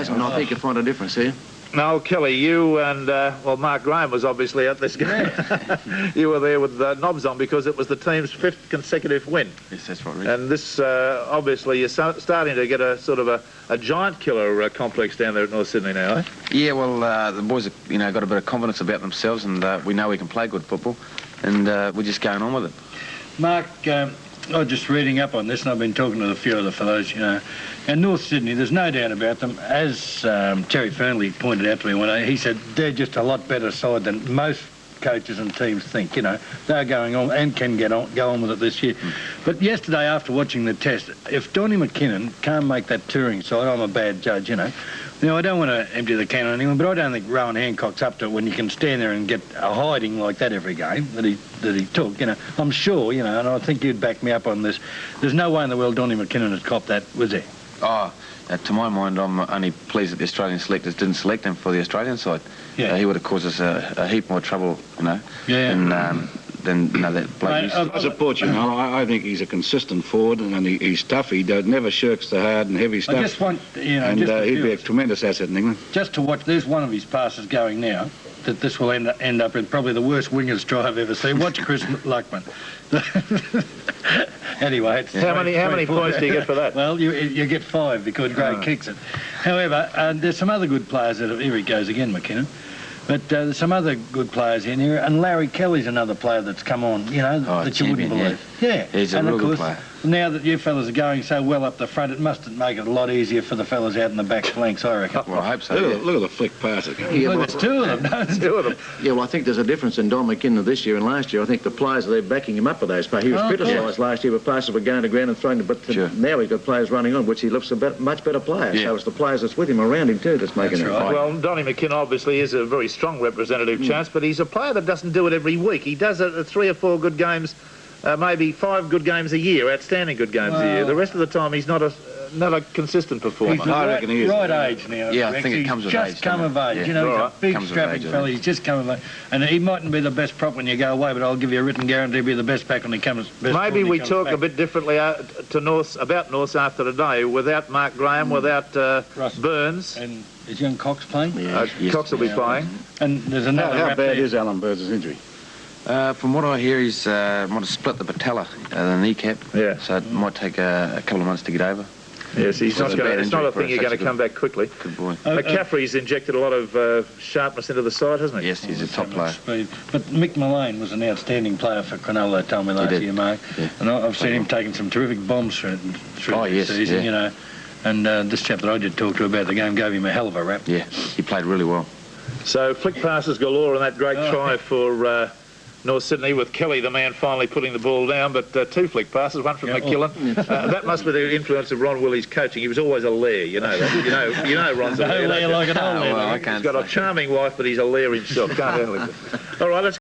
And I think you'll find a difference here. Now, Kelly, you and, well, Mark Graham was obviously at this game. You were there with knobs on because it was the team's 5th consecutive win. Yes, that's right, Rick. And this, obviously, you're starting to get a sort of a giant killer complex down there at North Sydney now, eh? Yeah, well, the boys have, got a bit of confidence about themselves, and we know we can play good football, and we're just going on with it. Mark, I was just reading up on this, and I've been talking to a few of the fellows, And North Sydney, there's no doubt about them. As Terry Fernley pointed out to me one day, he said they're just a lot better side than most coaches and teams think. They're going on and can go on with it this year. But yesterday, after watching the test, if Donnie McKinnon can't make that touring side, I'm a bad judge, I don't want to empty the can on anyone, but I don't think Rowan Hancock's up to it when you can stand there and get a hiding like that every game that he took. I'm sure, and I think you'd back me up on this. There's no way in the world Donnie McKinnon had copped that, was there? Oh, to my mind, I'm only pleased that the Australian selectors didn't select him for the Australian side. Yeah. He would have caused us a heap more trouble, Yeah. than that bloke used to. I support you, I think he's a consistent forward, and he's tough. He never shirks the hard and heavy stuff. I just want, and he'd be a tremendous asset in England. Just to watch, there's one of his passes going now, that this will end up in probably the worst winger's try I've ever seen. Watch Chris Luckman. Anyway, it's how many points do you get for that? Well, you get 5 because Gray kicks it. However, there's some other good players that here he goes again, McKinnon. But there's some other good players in here, and Larry Kelly's another player that's come on, that you wouldn't believe. Yeah. He's a real good player. Now that you fellas are going so well up the front, it must make it a lot easier for the fellas out in the back flanks, I reckon. Well, I hope so. Look at the flick passes. Look, it's 2 of them. Two of them. Yeah, well, I think there's a difference in Don McKinnon this year and last year. I think the players, they're backing him up with those passes. He was criticised last year with passes were going to ground and throwing, but now he's got players running on, which he looks a much better player. Yeah. So it's the players that's with him around him too that's making it. Right. Well, Donnie McKinnon obviously is a very strong representative chance, but he's a player that doesn't do it every week. He does it 3 or 4 good games, maybe 5 good games a year, outstanding good games a year. The rest of the time, he's not a consistent performer. He's I reckon he is. Right age now. Yeah, I think it comes with age. Just come of age. Yeah. He's a big, strapping fella. He's just come of age. And he mightn't be the best prop when you go away, but I'll give you a written guarantee he'll be the best back when he comes back. Maybe we talk a bit differently about North after today, without Mark Graham, without Burns. And is young Cox playing? Yeah. Cox will be playing. And there's another How bad is Alan Burns' injury? From what I hear, he's might have split the patella, the kneecap. Yeah. So it might take a couple of months to get over. Yes, it's not a thing you're going to come back quickly. Good boy. McCaffrey's injected a lot of sharpness into the side, hasn't he? Yes, he's a top player. Speed. But Mick Mullane was an outstanding player for Cronulla, they told me last year, Mark. Yeah. And I've seen him taking some terrific bombs through the season, And this chap that I did talk to about the game gave him a hell of a rap. Yeah, he played really well. So flick passes galore and that great try for North Sydney, with Kelly, the man, finally putting the ball down, but 2 flick passes, 1 from McKillen. That must be the influence of Ron Willie's coaching. He was always a lair, you know that. You know Ron's a lair. Like an old Well, I can't He's got a charming wife, but he's a lair himself. Can't handle it. All right, let's